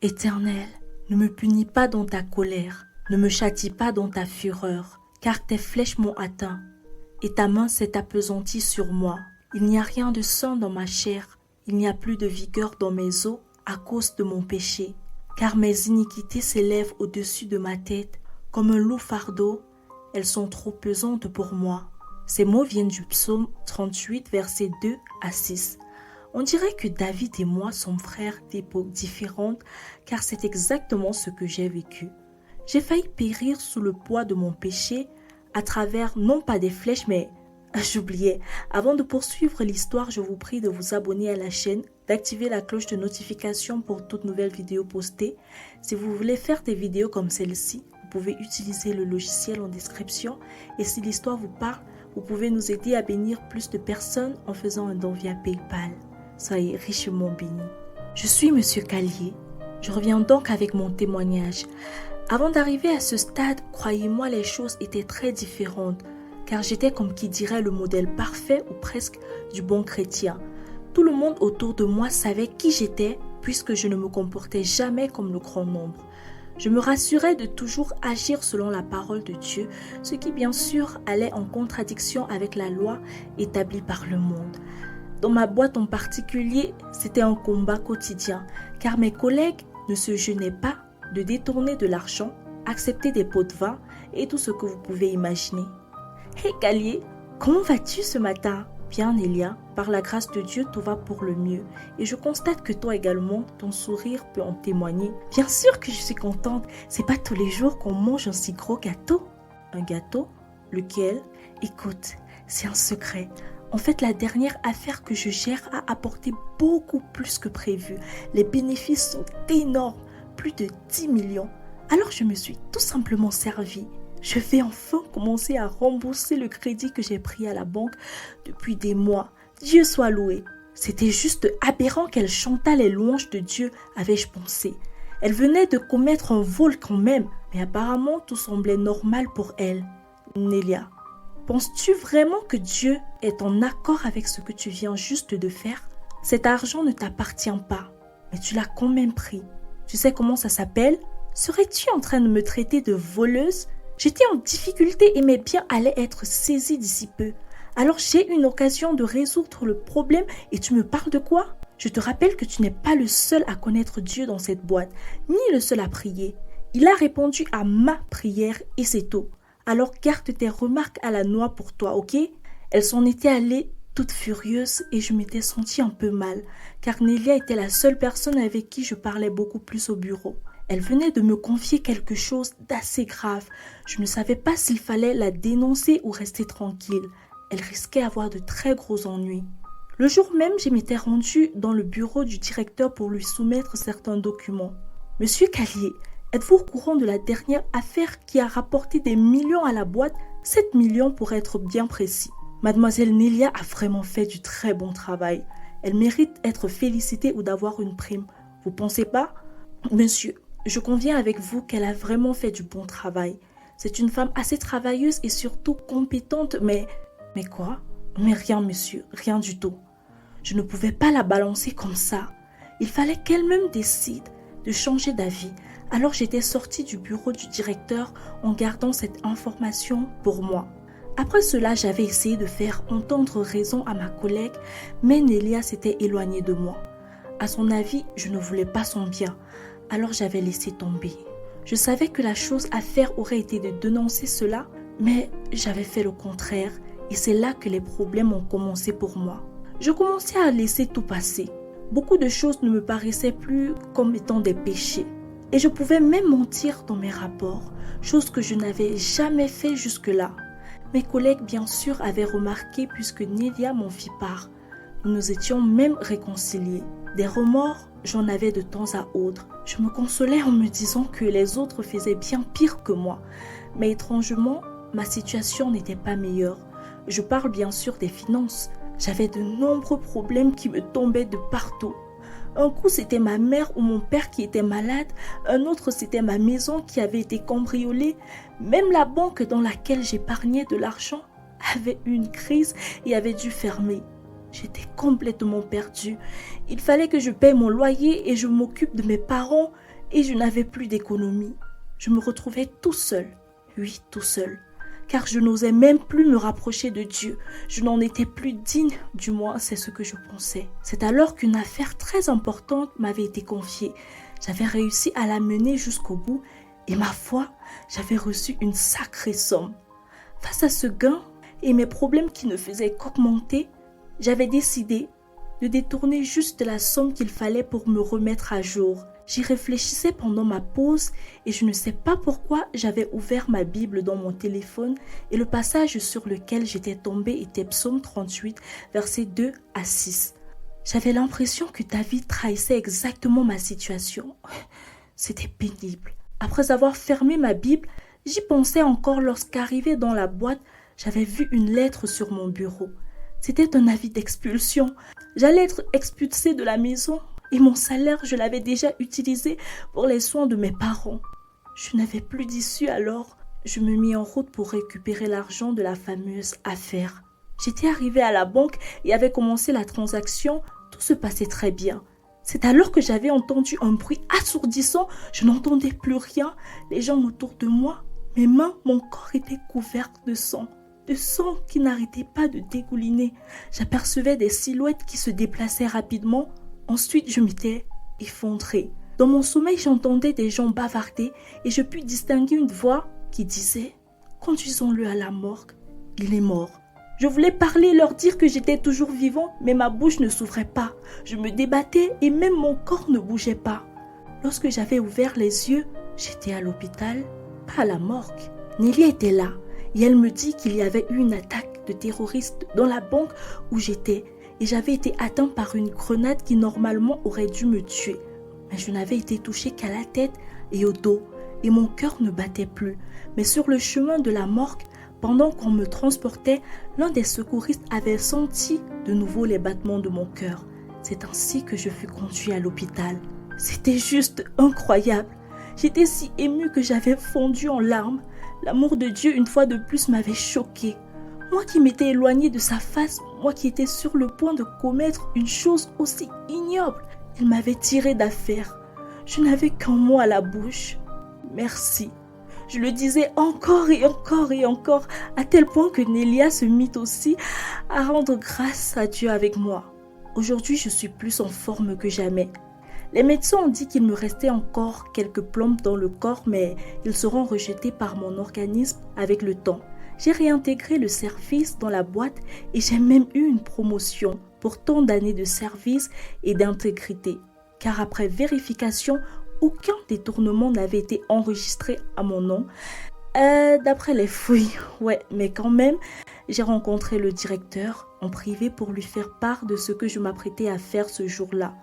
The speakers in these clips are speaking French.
Éternel, ne me punis pas dans ta colère, ne me châtie pas dans ta fureur, car tes flèches m'ont atteint, et ta main s'est appesantie sur moi. Il n'y a rien de sain dans ma chair, il n'y a plus de vigueur dans mes os à cause de mon péché, car mes iniquités s'élèvent au-dessus de ma tête, comme un lourd fardeau, elles sont trop pesantes pour moi. Ces mots viennent du psaume 38, versets 2 à 6. On dirait que David et moi sommes frères d'époques différentes, car c'est exactement ce que j'ai vécu. J'ai failli périr sous le poids de mon péché, à travers non pas des flèches, mais j'oubliais. Avant de poursuivre l'histoire, je vous prie de vous abonner à la chaîne, d'activer la cloche de notification pour toute nouvelle vidéo postée. Si vous voulez faire des vidéos comme celle-ci, vous pouvez utiliser le logiciel en description. Et si l'histoire vous parle, vous pouvez nous aider à bénir plus de personnes en faisant un don via PayPal. Soyez richement bénis. Je suis Monsieur Callier. Je reviens donc avec mon témoignage. Avant d'arriver à ce stade, croyez-moi, les choses étaient très différentes, car j'étais comme qui dirait le modèle parfait ou presque du bon chrétien. Tout le monde autour de moi savait qui j'étais, puisque je ne me comportais jamais comme le grand nombre. Je me rassurais de toujours agir selon la parole de Dieu, ce qui bien sûr allait en contradiction avec la loi établie par le monde. Dans ma boîte en particulier, c'était un combat quotidien, car mes collègues ne se gênaient pas de détourner de l'argent, accepter des pots de vin et tout ce que vous pouvez imaginer. Hey Callier, comment vas-tu ce matin? Bien Nélia, par la grâce de Dieu, tout va pour le mieux. Et je constate que toi également, ton sourire peut en témoigner. Bien sûr que je suis contente, c'est pas tous les jours qu'on mange un si gros gâteau. Un gâteau? Lequel? Écoute, c'est un secret. En fait, la dernière affaire que je gère a apporté beaucoup plus que prévu. Les bénéfices sont énormes, plus de 10 millions. Alors je me suis tout simplement servie. Je vais enfin commencer à rembourser le crédit que j'ai pris à la banque depuis des mois. Dieu soit loué. C'était juste aberrant qu'elle chantât les louanges de Dieu, avais-je pensé. Elle venait de commettre un vol quand même, mais apparemment tout semblait normal pour elle. Nélia, penses-tu vraiment que Dieu est en accord avec ce que tu viens juste de faire? Cet argent ne t'appartient pas, mais tu l'as quand même pris. Tu sais comment ça s'appelle? Serais-tu en train de me traiter de voleuse? J'étais en difficulté et mes biens allaient être saisis d'ici peu. Alors j'ai une occasion de résoudre le problème et tu me parles de quoi? Je te rappelle que tu n'es pas le seul à connaître Dieu dans cette boîte, ni le seul à prier. Il a répondu à ma prière et c'est tout. Alors garde tes remarques à la noix pour toi, ok? Elle s'en était allée toute furieuse et je m'étais sentie un peu mal, car Nélia était la seule personne avec qui je parlais beaucoup plus au bureau. Elle venait de me confier quelque chose d'assez grave. Je ne savais pas s'il fallait la dénoncer ou rester tranquille. Elle risquait d'avoir de très gros ennuis. Le jour même, je m'étais rendue dans le bureau du directeur pour lui soumettre certains documents. Monsieur Callier, êtes-vous au courant de la dernière affaire qui a rapporté des millions à la boîte? 7 millions pour être bien précis. Mademoiselle Nélia a vraiment fait du très bon travail. Elle mérite d'être félicitée ou d'avoir une prime. Vous pensez pas? Monsieur, je conviens avec vous qu'elle a vraiment fait du bon travail. C'est une femme assez travailleuse et surtout compétente, mais... Mais quoi? Mais rien, monsieur, rien du tout. Je ne pouvais pas la balancer comme ça. Il fallait qu'elle-même décide de changer d'avis. Alors j'étais sortie du bureau du directeur en gardant cette information pour moi. Après cela, j'avais essayé de faire entendre raison à ma collègue, mais Nélia s'était éloignée de moi. À son avis, je ne voulais pas son bien. Alors j'avais laissé tomber. Je savais que la chose à faire aurait été de dénoncer cela, mais j'avais fait le contraire et c'est là que les problèmes ont commencé pour moi. Je commençais à laisser tout passer. Beaucoup de choses ne me paraissaient plus comme étant des péchés. Et je pouvais même mentir dans mes rapports, chose que je n'avais jamais fait jusque-là. Mes collègues bien sûr avaient remarqué puisque Nélia m'en fit part. Nous nous étions même réconciliés. Des remords, j'en avais de temps à autre. Je me consolais en me disant que les autres faisaient bien pire que moi. Mais étrangement, ma situation n'était pas meilleure. Je parle bien sûr des finances. J'avais de nombreux problèmes qui me tombaient de partout. Un coup, c'était ma mère ou mon père qui était malade. Un autre, c'était ma maison qui avait été cambriolée. Même la banque dans laquelle j'épargnais de l'argent avait eu une crise et avait dû fermer. J'étais complètement perdue. Il fallait que je paye mon loyer et je m'occupe de mes parents et je n'avais plus d'économie. Je me retrouvais tout seul. Oui, tout seul. Car je n'osais même plus me rapprocher de Dieu. Je n'en étais plus digne, du moins c'est ce que je pensais. C'est alors qu'une affaire très importante m'avait été confiée. J'avais réussi à la mener jusqu'au bout et ma foi, j'avais reçu une sacrée somme. Face à ce gain et mes problèmes qui ne faisaient qu'augmenter, j'avais décidé de détourner juste la somme qu'il fallait pour me remettre à jour. J'y réfléchissais pendant ma pause et je ne sais pas pourquoi j'avais ouvert ma Bible dans mon téléphone et le passage sur lequel j'étais tombée était Psaume 38, versets 2 à 6. J'avais l'impression que David trahissait exactement ma situation. C'était pénible. Après avoir fermé ma Bible, j'y pensais encore lorsqu'arrivé dans la boîte, j'avais vu une lettre sur mon bureau. C'était un avis d'expulsion. J'allais être expulsée de la maison et mon salaire, je l'avais déjà utilisé pour les soins de mes parents. Je n'avais plus d'issue alors. Je me mis en route pour récupérer l'argent de la fameuse affaire. J'étais arrivée à la banque et avait commencé la transaction. Tout se passait très bien. C'est alors que j'avais entendu un bruit assourdissant. Je n'entendais plus rien. Les gens autour de moi, mes mains, mon corps étaient couverts de sang qui n'arrêtait pas de dégouliner. J'apercevais des silhouettes qui se déplaçaient rapidement. Ensuite, je m'étais effondrée. Dans mon sommeil, j'entendais des gens bavarder et je pus distinguer une voix qui disait « Conduisons-le à la morgue, il est mort ». Je voulais parler, leur dire que j'étais toujours vivant, mais ma bouche ne s'ouvrait pas. Je me débattais et même mon corps ne bougeait pas. Lorsque j'avais ouvert les yeux, j'étais à l'hôpital, pas à la morgue. Nelly était là et elle me dit qu'il y avait eu une attaque de terroristes dans la banque où j'étais et j'avais été atteint par une grenade qui normalement aurait dû me tuer. Mais je n'avais été touchée qu'à la tête et au dos et mon cœur ne battait plus. Mais sur le chemin de la morgue, pendant qu'on me transportait, l'un des secouristes avait senti de nouveau les battements de mon cœur. C'est ainsi que je fus conduit à l'hôpital. C'était juste incroyable. J'étais si émue que j'avais fondu en larmes. L'amour de Dieu, une fois de plus, m'avait choquée. Moi qui m'étais éloignée de sa face, moi qui étais sur le point de commettre une chose aussi ignoble, il m'avait tiré d'affaire. Je n'avais qu'un mot à la bouche. Merci. Je le disais encore et encore et encore, à tel point que Nélia se mit aussi à rendre grâce à Dieu avec moi. Aujourd'hui, je suis plus en forme que jamais. Les médecins ont dit qu'il me restait encore quelques plombes dans le corps, mais ils seront rejetés par mon organisme avec le temps. J'ai réintégré le service dans la boîte et j'ai même eu une promotion pour tant d'années de service et d'intégrité. Car après vérification, aucun détournement n'avait été enregistré à mon nom. D'après les fouilles, ouais, mais quand même, j'ai rencontré le directeur en privé pour lui faire part de ce que je m'apprêtais à faire ce jour-là.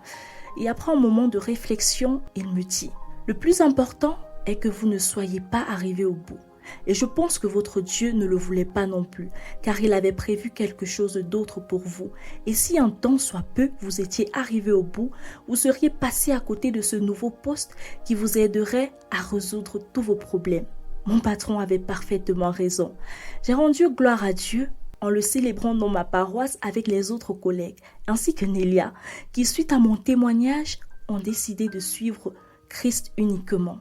Et après un moment de réflexion, il me dit « Le plus important est que vous ne soyez pas arrivé au bout. Et je pense que votre Dieu ne le voulait pas non plus, car il avait prévu quelque chose d'autre pour vous. Et si un temps soit peu, vous étiez arrivé au bout, vous seriez passé à côté de ce nouveau poste qui vous aiderait à résoudre tous vos problèmes. » Mon patron avait parfaitement raison. J'ai rendu gloire à Dieu en le célébrant dans ma paroisse avec les autres collègues, ainsi que Nélia, qui suite à mon témoignage, ont décidé de suivre Christ uniquement.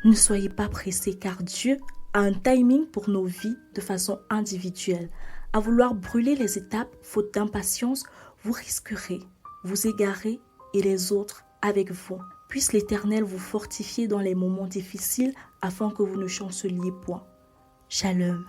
Ne soyez pas pressés, car Dieu a un timing pour nos vies de façon individuelle. À vouloir brûler les étapes, faute d'impatience, vous risquerez, vous égarer et les autres avec vous. Puisse l'Éternel vous fortifier dans les moments difficiles afin que vous ne chanceliez point. Shalom.